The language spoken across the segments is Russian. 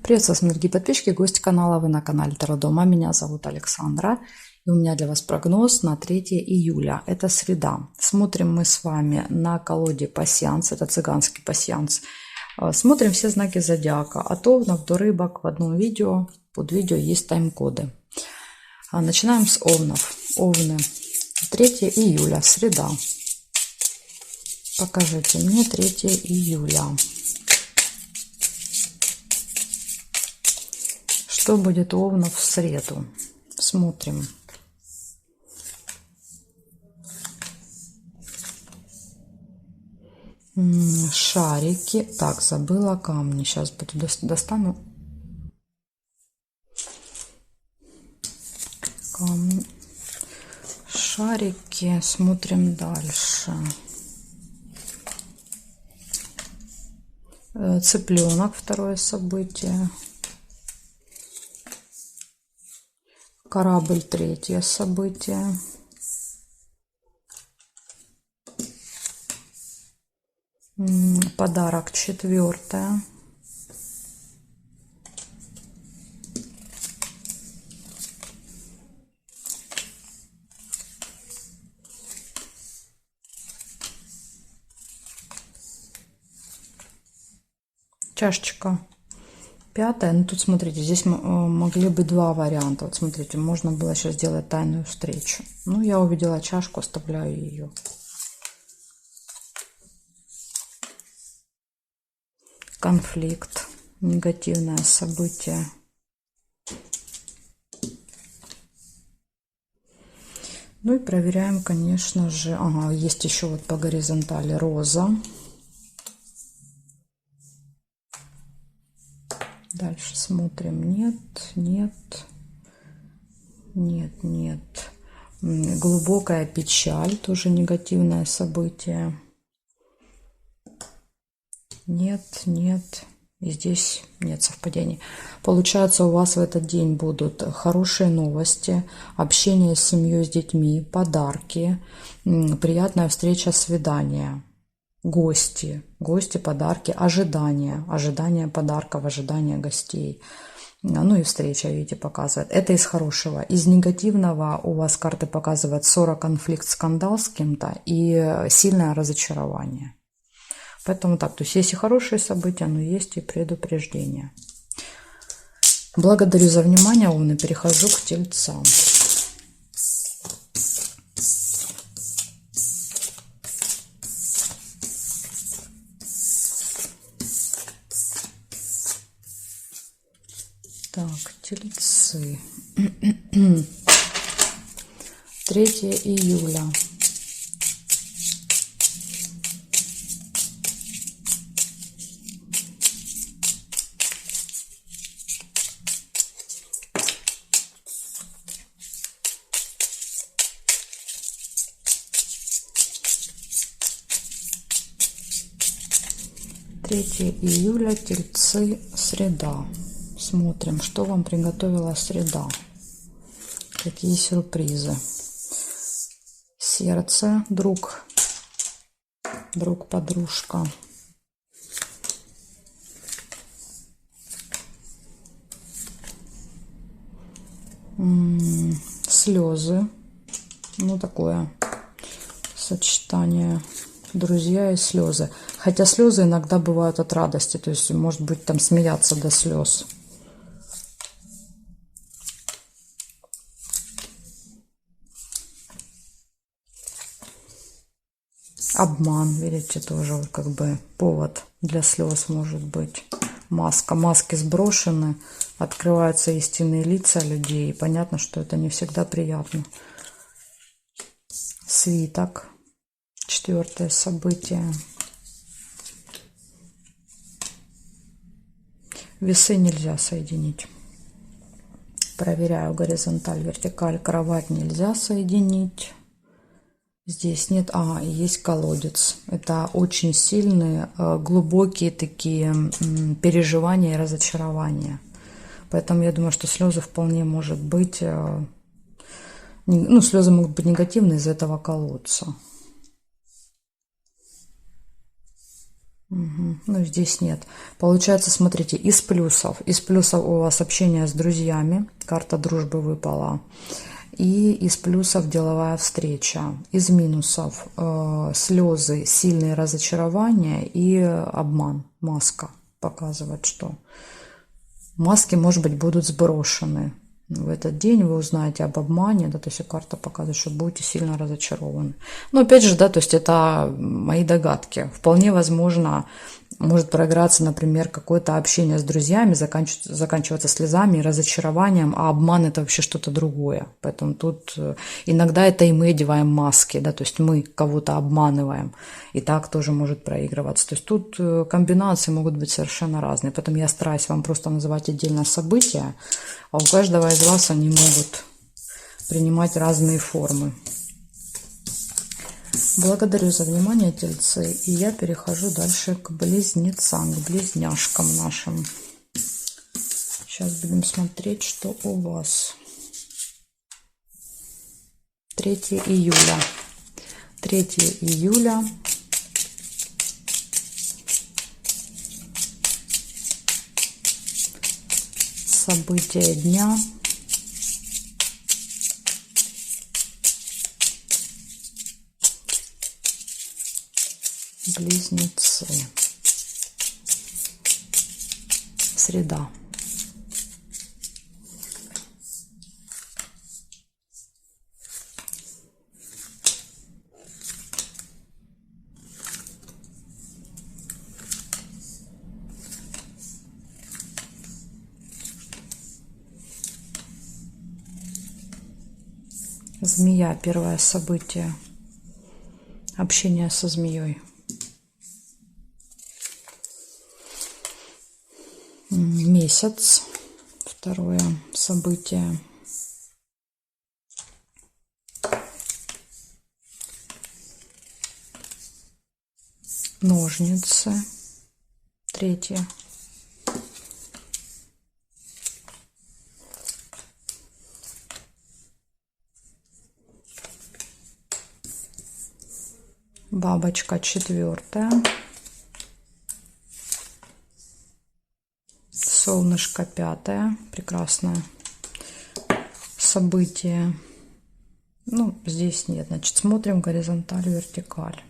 Приветствую вас, дорогие подписчики, гости канала. Вы на канале Таро Дома. Меня зовут Александра. И у меня для вас прогноз на 3 июля. Это среда. Смотрим мы с вами на колоде пасьянс. Это цыганский пасьянс. Смотрим все знаки зодиака. От овнов до рыбок в одном видео. Под видео есть тайм-коды. Начинаем с овнов. Овны. 3 июля. Среда. Покажите мне 3 июля. Что будет у овнов в среду? Смотрим. Шарики. Так, забыла камни. Сейчас буду достану. Камни. Шарики. Смотрим дальше. Цыпленок. Второе событие. Корабль. Третье событие. Подарок. Четвертое. Чашечка. Пятое. Ну тут смотрите, здесь могли быть два варианта. Вот смотрите, можно было сейчас сделать тайную встречу. Ну, я увидела чашку, оставляю ее. Конфликт. Негативное событие. Ну и проверяем, конечно же. Ага, есть еще вот по горизонтали роза. Дальше смотрим. Нет, нет, нет, нет. Глубокая печаль, тоже негативное событие. Нет, нет. И здесь нет совпадений. Получается, у вас в этот день будут хорошие новости, общение с семьей, с детьми, подарки, приятная встреча, свидание. Гости, подарки, ожидание подарков, ожидание гостей. Ну и встреча, видите, показывает. Это из хорошего. Из негативного у вас карты показывают ссора, конфликт, скандал с кем-то и сильное разочарование. Поэтому так, то есть есть и хорошие события, но есть и предупреждения. Благодарю за внимание, овны. Перехожу к тельцам. Так, тельцы. 3 июля. Июля, тельцы, среда. Смотрим, что вам приготовила среда. Какие сюрпризы. Сердце, друг, подружка. Слезы. Ну, такое сочетание. Друзья и слезы. Хотя слезы иногда бывают от радости. То есть, может быть, там смеяться до слез. Обман, видите, тоже вот как бы повод для слез может быть. Маска. Маски сброшены. Открываются истинные лица людей. И понятно, что это не всегда приятно. Свиток. 4 событие. Весы нельзя соединить. Проверяю горизонталь, вертикаль. Кровать нельзя соединить. Здесь нет. Ага, есть колодец. Это очень сильные, глубокие такие переживания и разочарования. Поэтому я думаю, что слезы вполне может быть. Ну, слезы могут быть негативные из этого колодца. Ну, здесь нет. Получается, смотрите, из плюсов. Из плюсов у вас общение с друзьями. Карта дружбы выпала. И из плюсов деловая встреча. Из минусов слезы, сильные разочарования и обман. Маска показывает, что маски, может быть, будут сброшены. В этот день вы узнаете об обмане, да, то есть карта показывает, что будете сильно разочарованы. Но опять же, да, то есть это мои догадки. Вполне возможно, может проиграться, например, какое-то общение с друзьями, заканчиваться слезами и разочарованием, а обман это вообще что-то другое. Поэтому тут иногда это и мы одеваем маски, да, то есть мы кого-то обманываем, и так тоже может проигрываться. То есть тут комбинации могут быть совершенно разные. Поэтому я стараюсь вам просто называть отдельно события, а у каждого из вас они могут принимать разные формы. Благодарю за внимание, тельцы. И я перехожу дальше к близнецам, к близняшкам нашим. Сейчас будем смотреть, что у вас. 3 июля. 3 июля. События дня. Близнецы. Среда. Змея. Первое событие. Общение со змеей. Месяц. Второе событие. Ножницы. Третье. Бабочка. Четвертое. Солнышко. Пятое. Прекрасное событие. Ну, здесь нет. Значит, смотрим горизонталь, вертикаль.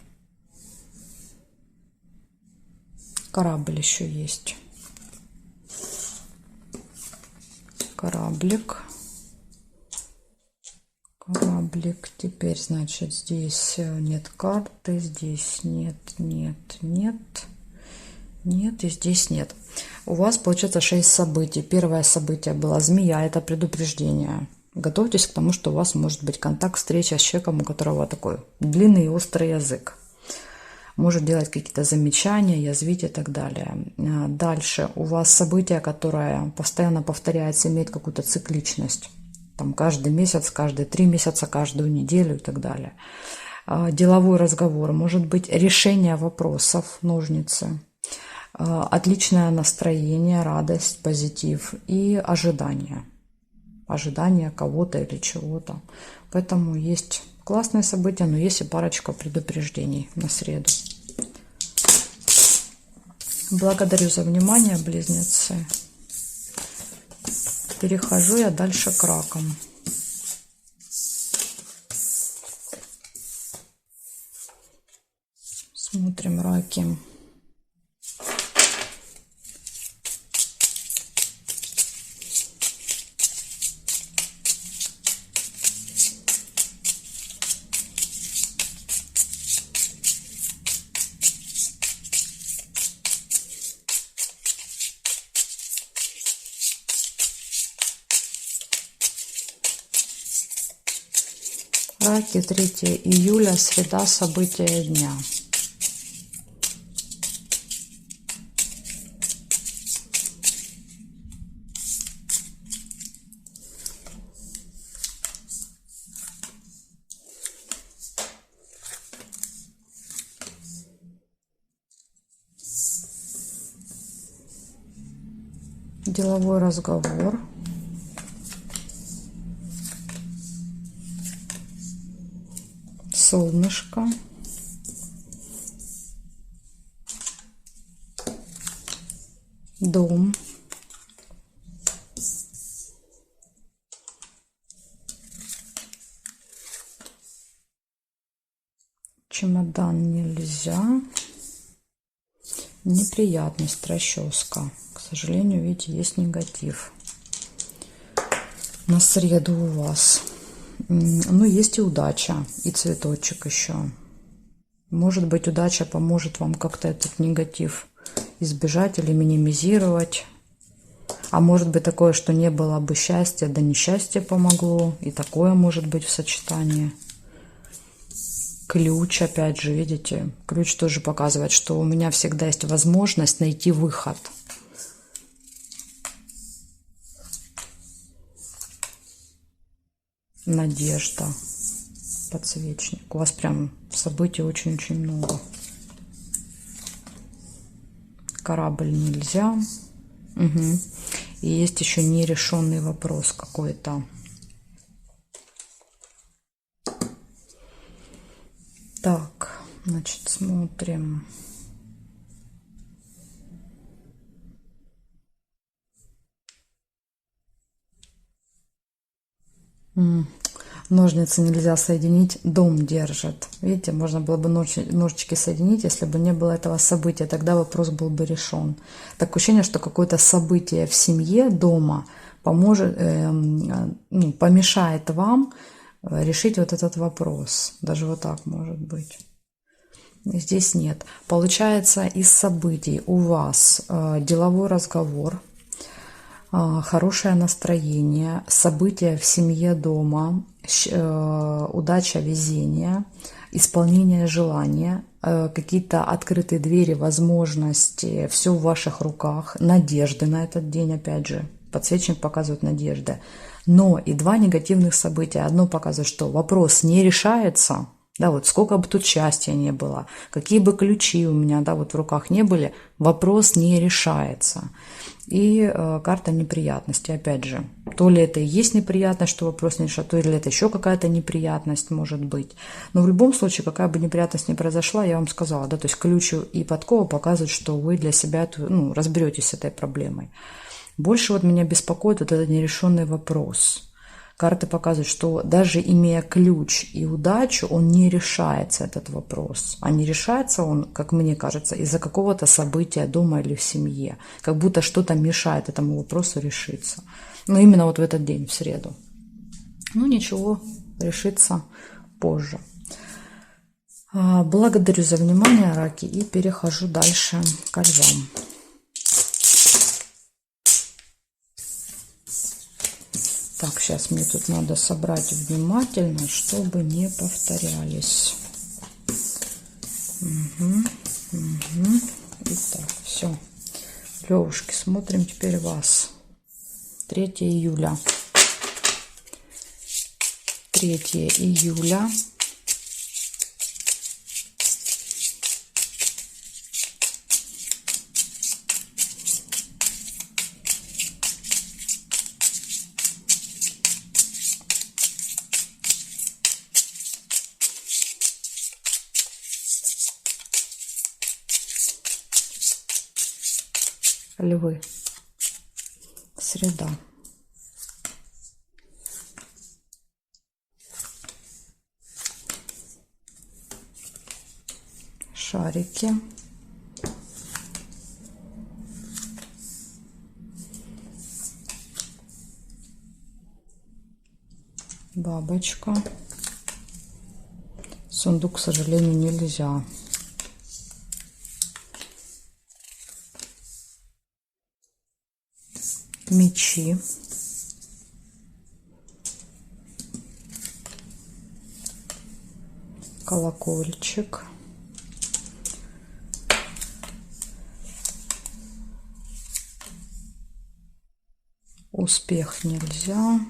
Корабль еще есть. Кораблик. Кораблик. Теперь, значит, здесь нет карты. Здесь нет, нет, нет. Нет, и здесь нет. У вас получается 6 событий. Первое событие было змея. Это предупреждение. Готовьтесь к тому, что у вас может быть контакт, встреча с человеком, у которого такой длинный и острый язык. Может делать какие-то замечания, язвить и так далее. Дальше у вас событие, которое постоянно повторяется, имеет какую-то цикличность. Там каждый месяц, каждые 3 месяца, каждую неделю и так далее. Деловой разговор. Может быть решение вопросов, ножницы. Отличное настроение, радость, позитив и ожидание. Ожидание кого-то или чего-то. Поэтому есть классные события, но есть и парочка предупреждений на среду. Благодарю за внимание, близнецы. Перехожу я дальше к ракам. Смотрим раки. Раки, 3 июля, среда, события дня. Деловой разговор. Солнышко. Дом. Чемодан нельзя. Неприятность, расческа. К сожалению, видите, есть негатив на среду у вас. Ну, есть и удача, и цветочек еще. Может быть, удача поможет вам как-то этот негатив избежать или минимизировать. А может быть такое, что не было бы счастья, да несчастье помогло. И такое может быть в сочетании. Ключ, опять же, видите, ключ тоже показывает, что у меня всегда есть возможность найти выход. Надежда. Подсвечник. У вас прям событий очень-очень много. Корабль нельзя. Угу. И есть еще нерешенный вопрос какой-то. Так, значит, смотрим. Ножницы нельзя соединить, дом держит. Видите, можно было бы ножички соединить, если бы не было этого события, тогда вопрос был бы решен. Такое ощущение, что какое-то событие в семье, дома поможет, помешает вам решить вот этот вопрос. Даже вот так может быть. Здесь нет. Получается, из событий у вас деловой разговор, хорошее настроение, события в семье, дома, удача, везение, исполнение желания, какие-то открытые двери, возможности, все в ваших руках, надежды на этот день, опять же, подсвечник показывает надежды. Но и два негативных события. Одно показывает, что вопрос не решается, да, вот сколько бы тут счастья не было, какие бы ключи у меня, да, вот в руках не были, вопрос не решается. И карта неприятности, опять же, то ли это и есть неприятность, что вопрос не решается, то ли это еще какая-то неприятность может быть. Но в любом случае, какая бы неприятность ни произошла, я вам сказала, да, то есть ключ и подкова показывают, что вы для себя, разберетесь с этой проблемой. Больше вот меня беспокоит вот этот нерешенный вопрос. Карты показывают, что даже имея ключ и удачу, он не решается, этот вопрос. А не решается он, как мне кажется, из-за какого-то события дома или в семье. Как будто что-то мешает этому вопросу решиться. Но именно вот в этот день, в среду. Ну ничего, решится позже. Благодарю за внимание, раки, и перехожу дальше к львам. Так, сейчас мне тут надо собрать внимательно, чтобы не повторялись. Итак, все. Левушки, смотрим теперь вас. 3 июля. 3 июля. Львы. Среда. Шарики. Бабочка. Сундук, к сожалению, нельзя. Мечи. Колокольчик. Успех нельзя.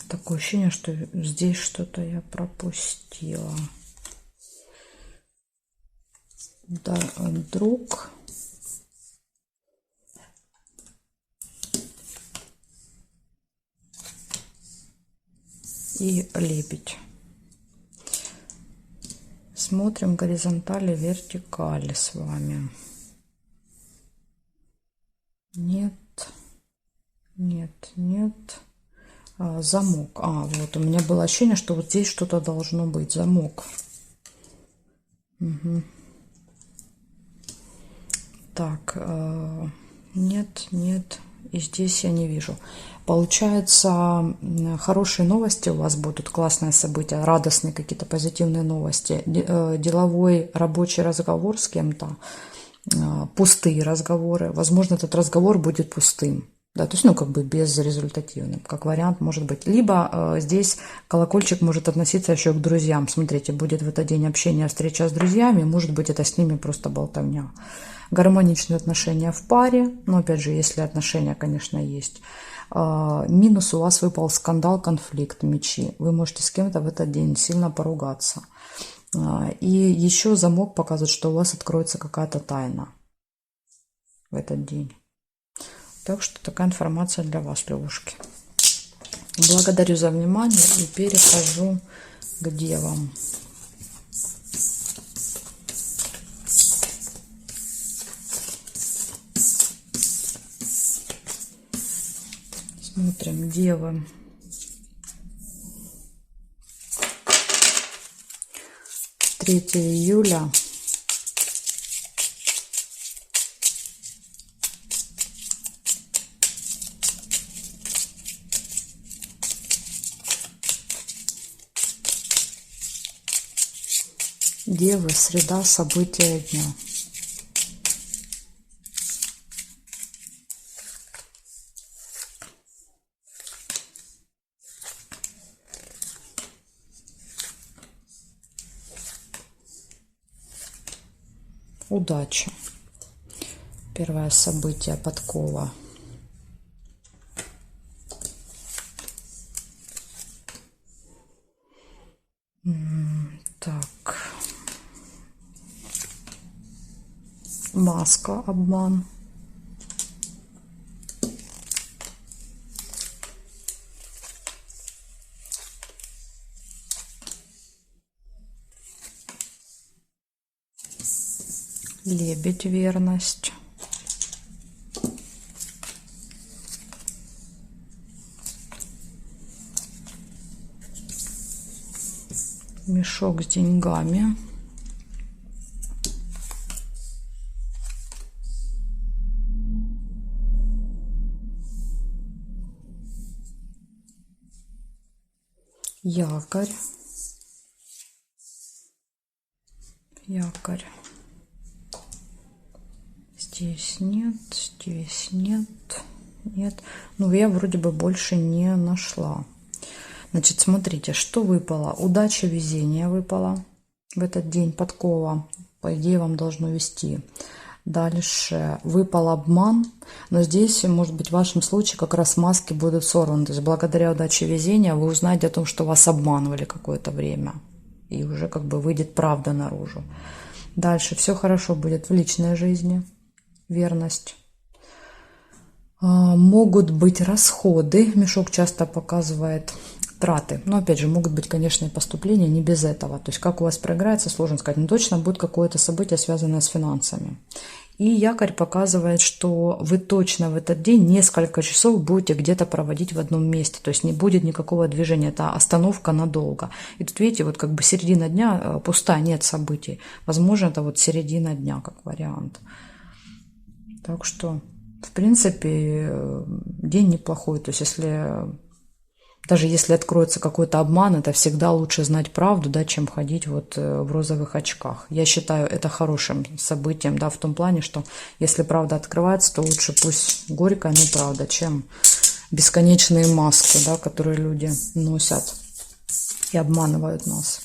Такое ощущение, что здесь что-то я пропустила. Да, друг. и лебедь. Смотрим горизонтали, вертикали с вами. Нет, нет, нет. Замок. Вот у меня было ощущение, что вот здесь что-то должно быть. Замок. Угу. Так, нет, нет. И здесь я не вижу. Получается, хорошие новости у вас будут, классные события, радостные какие-то позитивные новости. Деловой рабочий разговор с кем-то, пустые разговоры. Возможно, этот разговор будет пустым. Да, то есть, ну, как бы безрезультативным, как вариант может быть. Либо здесь колокольчик может относиться еще к друзьям. Смотрите, будет в этот день общение, встреча с друзьями, может быть, это с ними просто болтовня. Гармоничные отношения в паре, но опять же, если отношения, конечно, есть. Минус: у вас выпал скандал, конфликт, мечи. Вы можете с кем-то в этот день сильно поругаться. И еще замок показывает, что у вас откроется какая-то тайна в этот день. Так что такая информация для вас, лягушки. Благодарю за внимание и перехожу к девам. Смотрим, девы. Третье июля. Девы, среда, события дня. Удача. Первое событие, подкова. Так. Маска, обман. Лебедь, верность. Мешок с деньгами. Якорь. Якорь. Здесь нет, здесь нет, нет. Ну, я вроде бы больше не нашла. Значит, смотрите, что выпало. Удача, везение выпало в этот день. Подкова, по идее, вам должно вести. Дальше выпал обман. Но здесь, может быть, в вашем случае как раз маски будут сорваны. То есть благодаря удаче, везения вы узнаете о том, что вас обманывали какое-то время. И уже как бы выйдет правда наружу. Дальше все хорошо будет в личной жизни. Верность. Могут быть расходы. Мешок часто показывает траты. Но опять же, могут быть, конечно, и поступления, не без этого. То есть как у вас проиграется, сложно сказать. Но точно будет какое-то событие, связанное с финансами. И якорь показывает, что вы точно в этот день несколько часов будете где-то проводить в одном месте. То есть не будет никакого движения. Это остановка надолго. И тут, видите, вот как бы середина дня пустая, нет событий. Возможно, это вот середина дня как вариант. Так что, в принципе, день неплохой. То есть, даже если откроется какой-то обман, это всегда лучше знать правду, да, чем ходить вот в розовых очках. Я считаю это хорошим событием, да, в том плане, что если правда открывается, то лучше пусть горькая, но правда, чем бесконечные маски, да, которые люди носят и обманывают нас.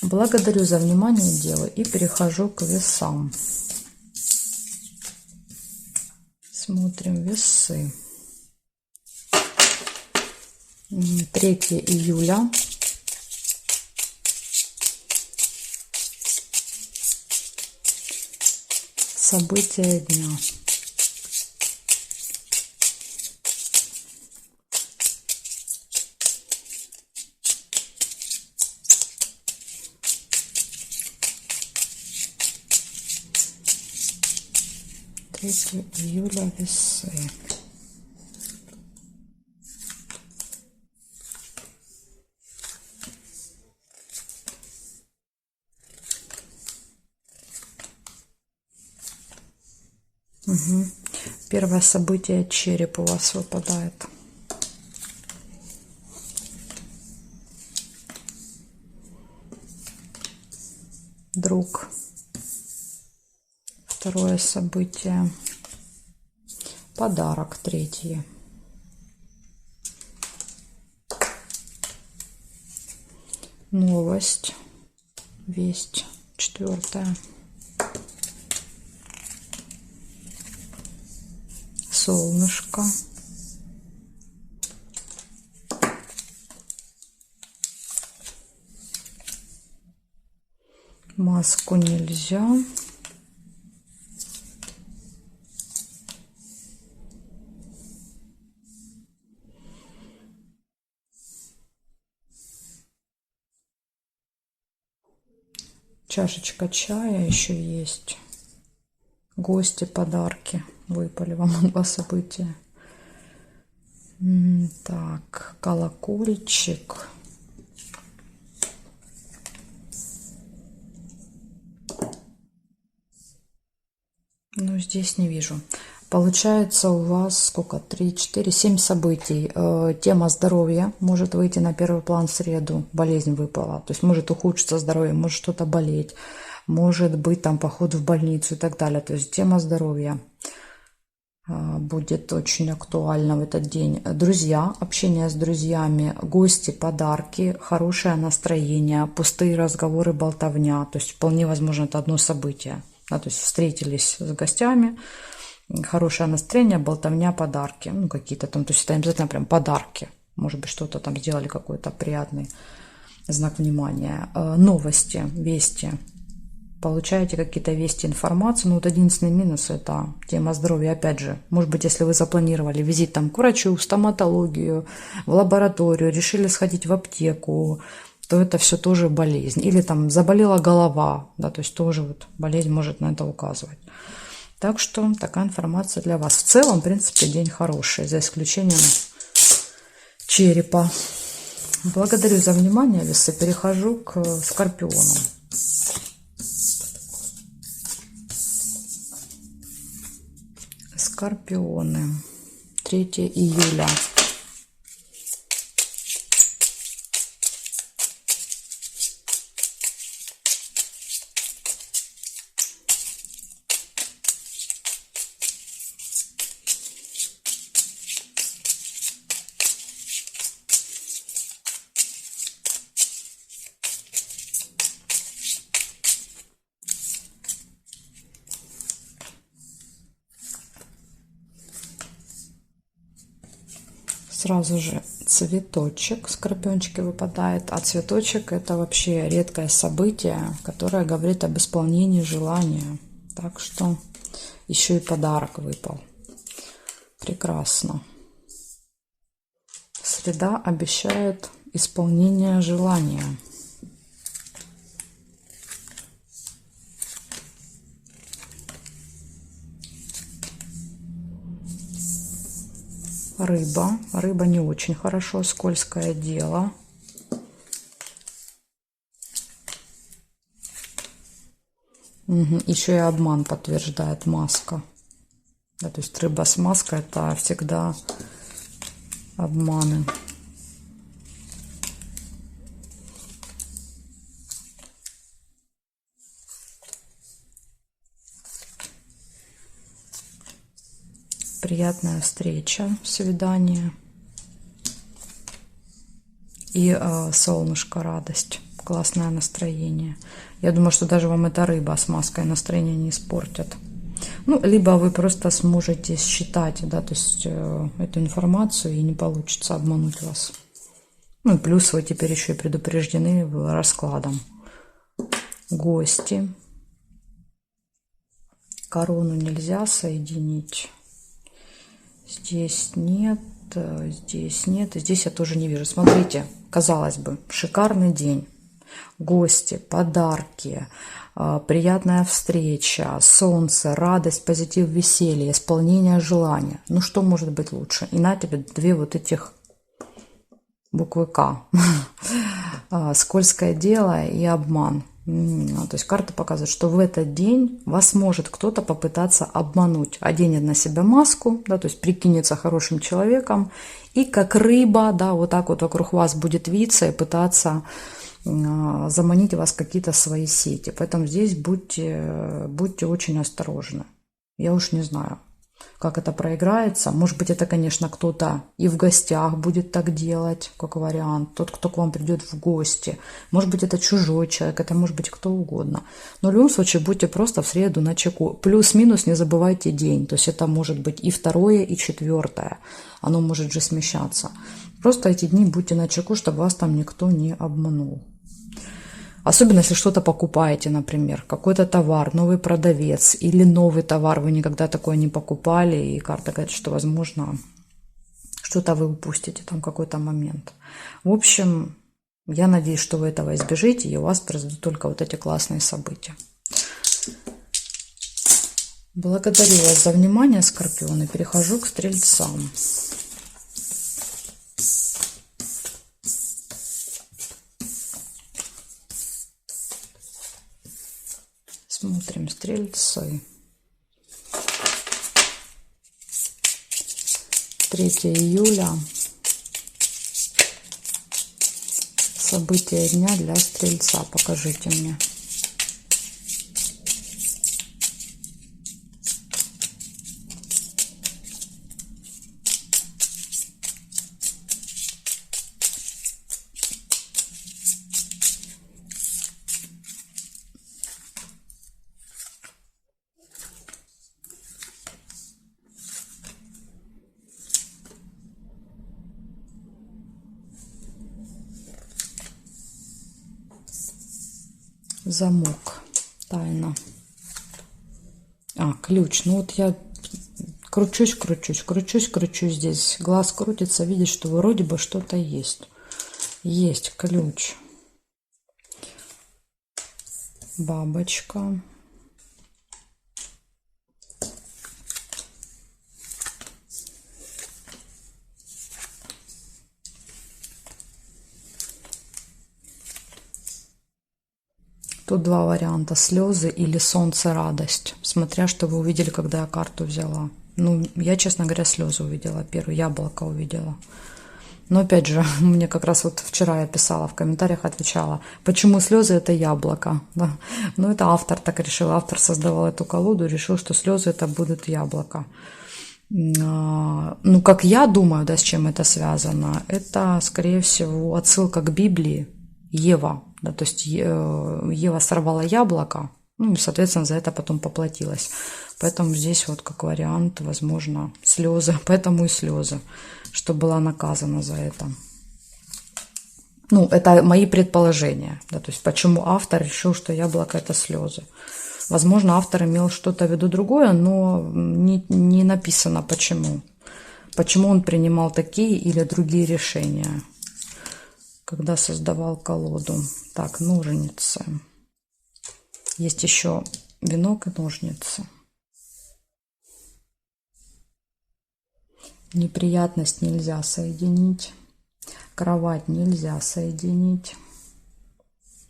Благодарю за внимание, девы, и перехожу к весам. Смотрим весы. 3 июля. События дня. 3 июля, весы. Угу. Первое событие — череп у вас выпадает. Друг. Второе событие — подарок. Третье — новость, весть. Четвертое — солнышко. Маску нельзя. Чашечка чая еще есть. Гости, подарки. Выпали вам два события. Так, колокольчик. Ну, здесь не вижу. Получается у вас сколько? 3, 4, 7 событий. Тема здоровья может выйти на первый план в среду. Болезнь выпала. То есть может ухудшиться здоровье, может что-то болеть. Может быть там поход в больницу и так далее. То есть тема здоровья будет очень актуальна в этот день. Друзья, общение с друзьями, гости, подарки, хорошее настроение, пустые разговоры, болтовня. То есть вполне возможно это одно событие. Да, то есть встретились с гостями, хорошее настроение, болтовня, подарки. Ну, какие-то там, то есть это обязательно прям подарки. Может быть, что-то там сделали, какой-то приятный знак внимания. Новости, вести. Получаете какие-то вести, информацию. Ну, вот единственный минус — это тема здоровья. Опять же, может быть, если вы запланировали визит там к врачу, в стоматологию, в лабораторию, решили сходить в аптеку, то это все тоже болезнь. Или там заболела голова, да, то есть тоже вот болезнь может на это указывать. Так что такая информация для вас. В целом, в принципе, день хороший, за исключением черепа. Благодарю за внимание, весы. Перехожу к скорпионам. Скорпионы. 3 июля. Сразу же цветочек, скорпиончики выпадает, а цветочек — это вообще редкое событие, которое говорит об исполнении желания. Так что еще и подарок выпал. Прекрасно. Среда обещает исполнение желания. Рыба. Рыба не очень хорошо, скользкое дело. Угу. Еще и обман подтверждает маска. Да, то есть рыба с маской — это всегда обманы. Приятная встреча, свидание. И солнышко, радость, классное настроение. Я думаю, что даже вам эта рыба с маской настроение не испортит. Ну, либо вы просто сможете считать, да, то есть эту информацию, и не получится обмануть вас. Ну, и плюс вы теперь еще и предупреждены раскладом. Гости. Корону нельзя соединить. Здесь нет, здесь нет, и здесь я тоже не вижу. Смотрите, казалось бы, шикарный день. Гости, подарки, приятная встреча, солнце, радость, позитив, веселье, исполнение желания. Ну что может быть лучше? И на тебе две вот этих буквы К. Скользкое дело и обман. То есть карта показывает, что в этот день вас может кто-то попытаться обмануть. Оденет на себя маску, да, то есть прикинется хорошим человеком, и как рыба, да, вот так вот вокруг вас будет виться и пытаться заманить вас в какие-то свои сети. Поэтому здесь будьте очень осторожны. Я уж не знаю, как это проиграется. Может быть, это, конечно, кто-то и в гостях будет так делать, как вариант. Тот, кто к вам придет в гости. Может быть, это чужой человек, это может быть кто угодно. Но в любом случае, будьте просто в среду начеку. Плюс-минус не забывайте день. То есть это может быть и 2-е, и 4-е. Оно может же смещаться. Просто эти дни будьте начеку, чтобы вас там никто не обманул. Особенно, если что-то покупаете, например, какой-то товар, новый продавец или новый товар, вы никогда такое не покупали, и карта говорит, что, возможно, что-то вы упустите, там какой-то момент. В общем, я надеюсь, что вы этого избежите, и у вас произойдут только вот эти классные события. Благодарю вас за внимание, Скорпионы. Перехожу к Стрельцам. Смотрим, Стрельцы. 3 июля. События дня для Стрельца. Покажите мне. Замок. Тайна. Ключ. Ну вот я кручусь здесь. Глаз крутится, видит, что вроде бы что-то есть. Есть ключ. Бабочка. Тут два варианта: слезы или солнце, радость. Смотря, что вы увидели, когда я карту взяла. Ну, я, честно говоря, слезы увидела. Первое яблоко увидела. Но опять же, мне как раз вот вчера я писала в комментариях, отвечала, почему слезы это яблоко. Да? Ну, это автор так решил. Автор создавал эту колоду, решил, что слезы это будут яблоко. Ну, как я думаю, да, с чем это связано, это, скорее всего, отсылка к Библии. Ева. Да, то есть Ева сорвала яблоко, ну и, соответственно, за это потом поплатилась. Поэтому здесь вот как вариант, возможно, слезы, поэтому и слезы, что была наказана за это. Ну, это мои предположения, да, то есть почему автор решил, что яблоко это слезы. Возможно, автор имел что-то в виду другое, но не написано почему. Почему он принимал такие или другие решения, когда создавал колоду. Так, ножницы. Есть еще венок и ножницы. Неприятность нельзя соединить. Кровать нельзя соединить.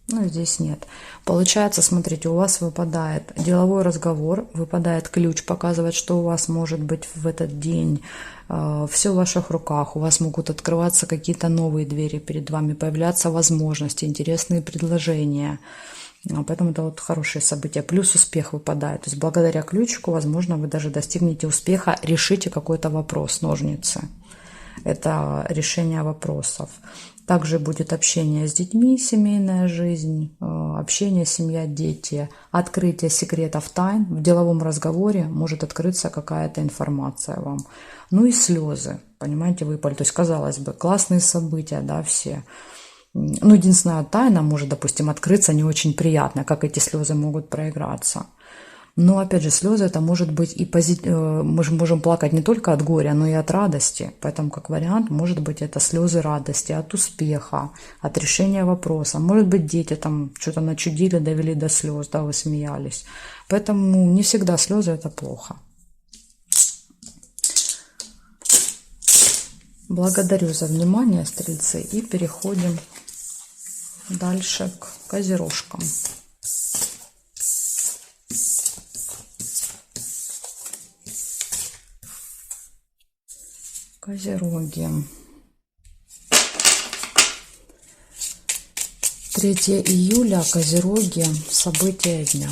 Ну, здесь нет. Получается, смотрите, у вас выпадает деловой разговор, выпадает ключ, показывает, что у вас может быть в этот день. Все в ваших руках. У вас могут открываться какие-то новые двери перед вами, появляться возможности, интересные предложения. Поэтому это вот хорошее событие. Плюс успех выпадает. То есть благодаря ключику, возможно, вы даже достигнете успеха, решите какой-то вопрос. Ножницы. Это решение вопросов. Также будет общение с детьми, семейная жизнь, общение, семья, дети, открытие секретов, тайн. В деловом разговоре может открыться какая-то информация вам. Ну и слезы, понимаете, выпали. То есть, казалось бы, классные события, да, все. Ну, единственная тайна может, допустим, открыться не очень приятно, как эти слезы могут проиграться. Но, опять же, слезы это может быть и мы же можем плакать не только от горя, но и от радости. Поэтому, как вариант, может быть, это слезы радости от успеха, от решения вопроса. Может быть, дети там что-то начудили, довели до слез, да, вы смеялись. Поэтому не всегда слезы это плохо. Благодарю за внимание, стрельцы, и переходим дальше к козерожкам. Козероги. 3 июля, козероги, события дня.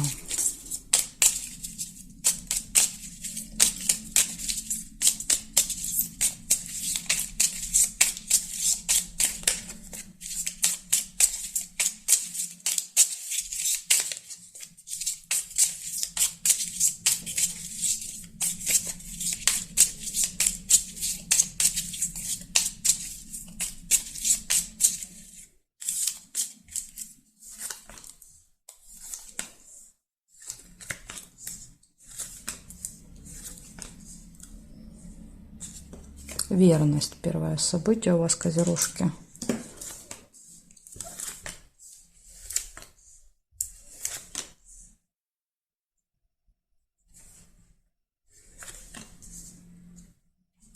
Верность. Первое событие у вас, козерожки.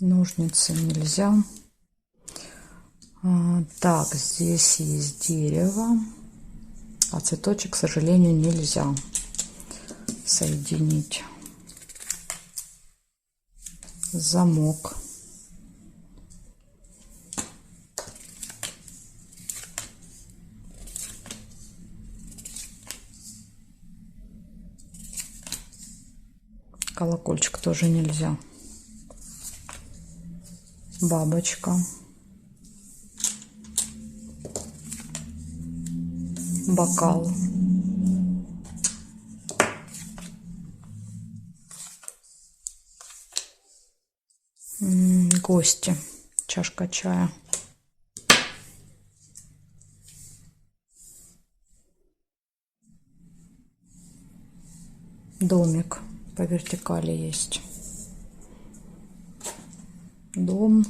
Ножницы нельзя. Так, здесь есть дерево, а цветочек, к сожалению, нельзя соединить. Замок. Колокольчик тоже нельзя. Бабочка. Бокал. Гости. Чашка чая. Домик по вертикали есть. Дом.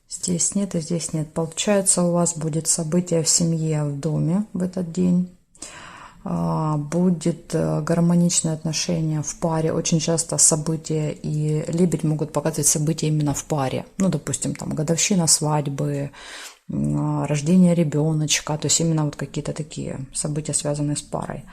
Здесь нет и здесь нет. Получается, у вас будет событие в семье, в доме в этот день. Будет гармоничное отношение в паре. Очень часто события и лебедь могут показывать события именно в паре. Ну, допустим, там годовщина свадьбы, рождение ребеночка. То есть именно вот какие-то такие события, связанные с парой.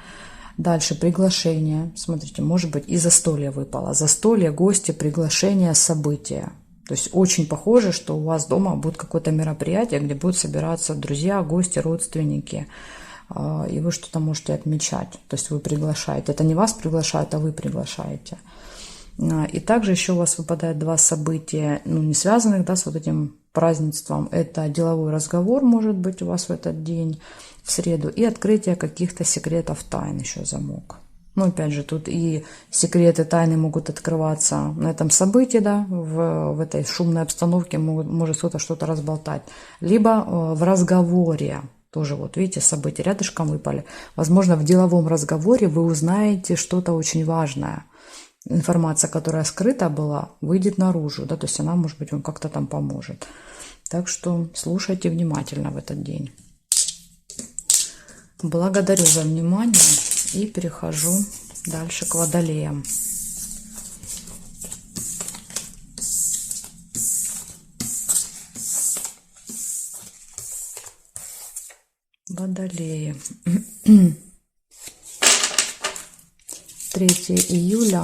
Дальше приглашение. Смотрите, может быть, и застолье выпало. Застолье, гости, приглашение, события. То есть очень похоже, что у вас дома будет какое-то мероприятие, где будут собираться друзья, гости, родственники. И вы что-то можете отмечать. То есть вы приглашаете. Это не вас приглашают, а вы приглашаете. И также еще у вас выпадает 2 события, ну, не связанных, да, с вот этим празднеством. Это деловой разговор, может быть, у вас в этот день, в среду, и открытие каких-то секретов, тайн, еще замок. Ну, опять же, тут и секреты, тайны могут открываться на этом событии, да, в этой шумной обстановке может кто-то что-то разболтать. Либо в разговоре. Тоже вот, видите, события рядышком выпали. Возможно, в деловом разговоре вы узнаете что-то очень важное. Информация, которая скрыта была, выйдет наружу, да, то есть она, может быть, вам как-то там поможет. Так что слушайте внимательно в этот день. Благодарю за внимание и перехожу дальше к водолеям. Водолеи. 3 июля.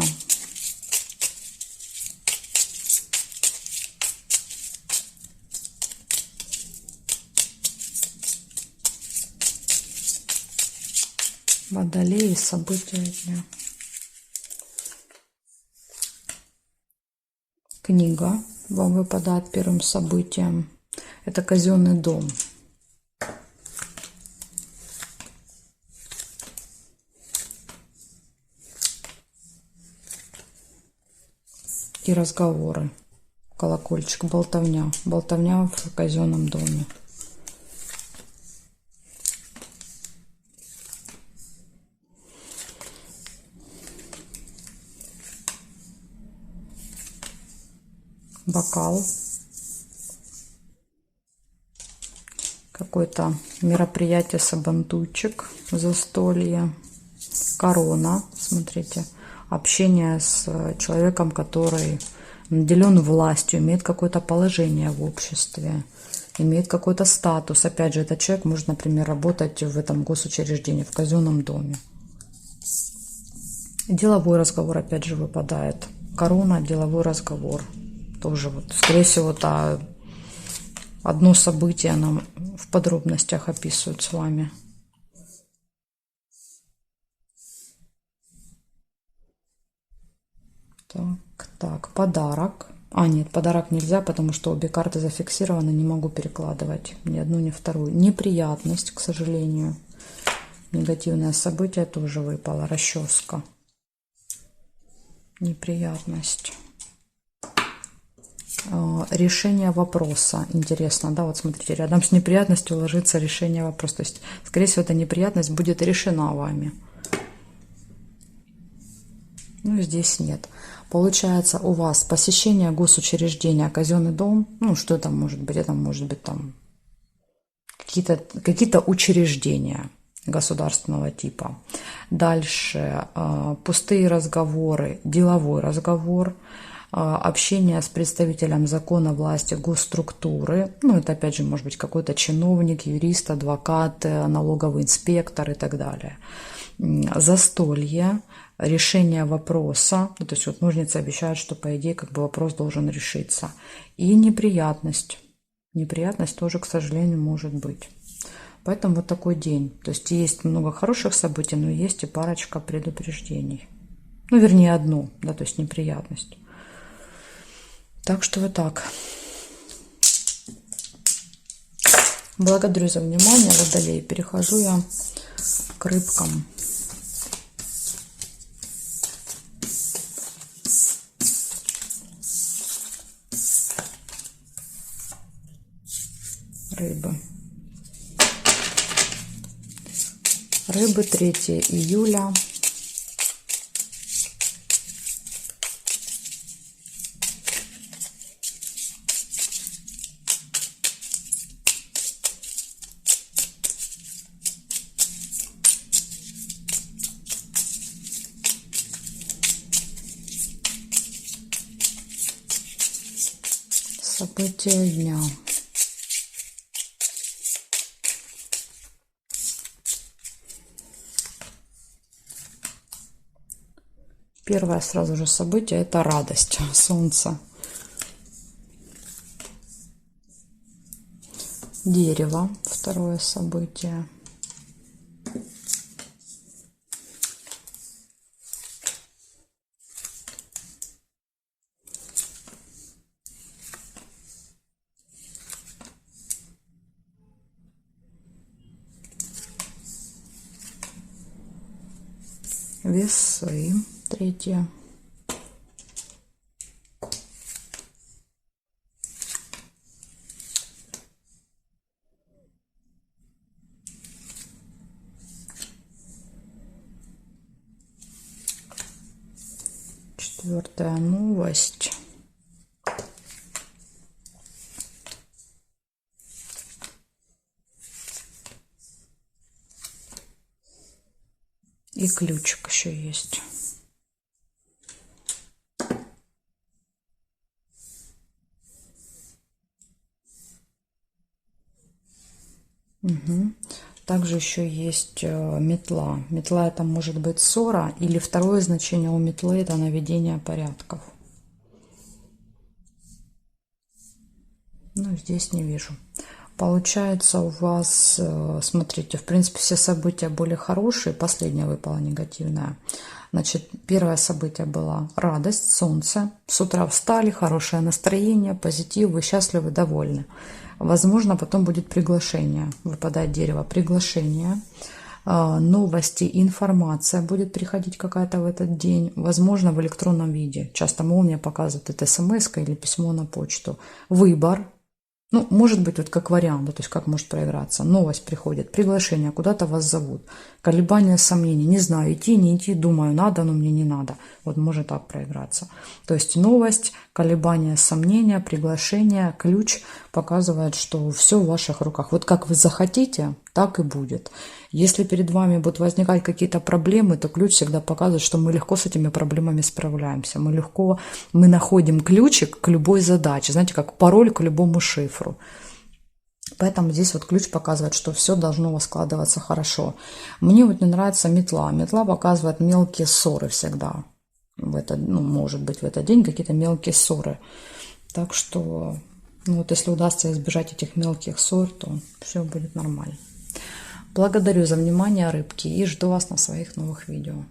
Водолеи, события дня. Книга вам выпадает первым событием. Это казенный дом. И разговоры. Колокольчик, болтовня. Болтовня в казенном доме. бокал. Какое-то мероприятие, сабантуйчик, застолье. Корона, смотрите. Общение с человеком, который наделен властью, имеет какое-то положение в обществе, имеет какой-то статус. Опять же, этот человек может, например, работать в этом госучреждении, в казенном доме. Деловой разговор, опять же, выпадает. Корона, деловой разговор. Тоже вот, скорее всего, одно событие нам в подробностях описывают с вами. Так, подарок. Нет, подарок нельзя, потому что обе карты зафиксированы, не могу перекладывать ни одну, ни вторую. Неприятность, к сожалению. Негативное событие тоже выпало. Расческа. Неприятность. Решение вопроса. Интересно, да, вот смотрите, рядом с неприятностью ложится решение вопроса. То есть, скорее всего, эта неприятность будет решена вами. Ну, здесь нет. Получается, у вас посещение госучреждения, казенный дом. Ну, что это может быть? Это может быть там какие-то учреждения государственного типа. Дальше пустые разговоры, деловой разговор, общение с представителем закона, власти, госструктуры. Ну, это опять же может быть какой-то чиновник, юрист, адвокат, налоговый инспектор и так далее. Застолье, решение вопроса. То есть вот ножницы обещают, что по идее как бы вопрос должен решиться. И неприятность. Неприятность тоже, к сожалению, может быть. Поэтому вот такой день. То есть есть много хороших событий, но есть и парочка предупреждений. Ну, вернее, одно, да, то есть неприятность. Так что вот так. Благодарю за внимание, Водолей. Перехожу я к рыбкам. Рыбы 3 июля. События дня. Первое сразу же событие – это радость, солнце. Дерево, второе событие. Весы, 3. Четвертая новость. И ключик еще есть. Угу. Также еще есть метла. Метла — это может быть ссора, или второе значение у метлы — это наведение порядков. Ну, здесь не вижу. Получается, у вас, смотрите, в принципе, все события были хорошие. Последнее выпало негативное. Значит, первое событие было радость, солнце. С утра встали, хорошее настроение, позитив, вы счастливы, довольны. Возможно, потом будет приглашение. Выпадает дерево, приглашение. Новости, информация будет приходить какая-то в этот день. Возможно, в электронном виде. Часто молния показывает это смс или письмо на почту. Выбор. Ну, может быть, вот как вариант, да, то есть как может проиграться. Новость приходит, приглашение, куда-то вас зовут. Колебания, сомнения. Не знаю, идти, не идти, думаю, надо, но мне не надо. Вот может так проиграться. То есть новость, колебания, сомнения, приглашение, ключ показывает, что все в ваших руках. Вот как вы захотите, так и будет. Если перед вами будут возникать какие-то проблемы, то ключ всегда показывает, что мы легко с этими проблемами справляемся. Мы находим ключик к любой задаче. Знаете, как пароль к любому шифру. Поэтому здесь вот ключ показывает, что все должно у вас складываться хорошо. Мне вот не нравится метла. Метла показывает мелкие ссоры всегда. Может быть, в этот день какие-то мелкие ссоры. Так что, вот если удастся избежать этих мелких ссор, то все будет нормально. Благодарю за внимание, рыбки, и жду вас на своих новых видео.